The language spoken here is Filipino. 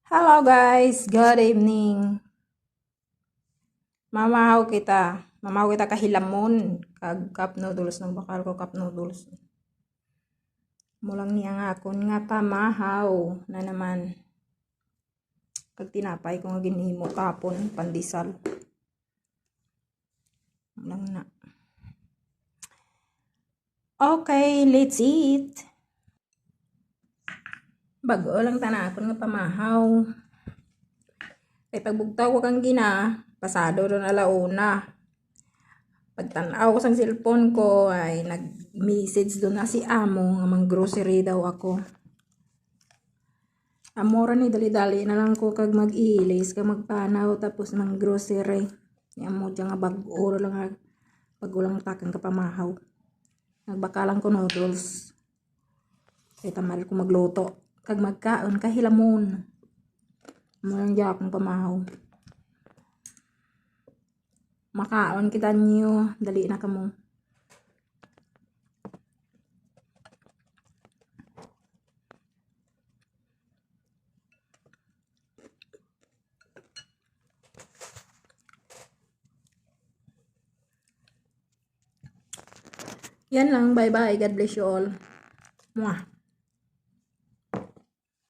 Hello guys, good evening. Mamahaw kita kahilamon kag cup noodles ng bakal ko cup noodles. Mulang niya nga akon nga pamahaw na naman. Kag tinapay ko nga ginhimo kapon pandesal. Mulang na. Okay, let's eat. Bago lang tanakon nga pamahaw. Kay pagbugtaw ko kang gina, pasado ron alauna. Pagtanaw ko sa cellphone ko ay nag-message doon na si amo nga mang grocery daw ako. Amora ni dali-dali na lang ko kag mag-ilis kag magpanaw tapos mang grocery. Amo dyan nga bag-oro lang pag ulang takang kapamahaw. Nagbakalang ko noodles. Kay tamal ko magluto kag magkaon kahilamon. Murang diya akong pamahaw. Makaon kita niyo, dali na kamo. Yan lang, bye bye, God bless you all. Mwah.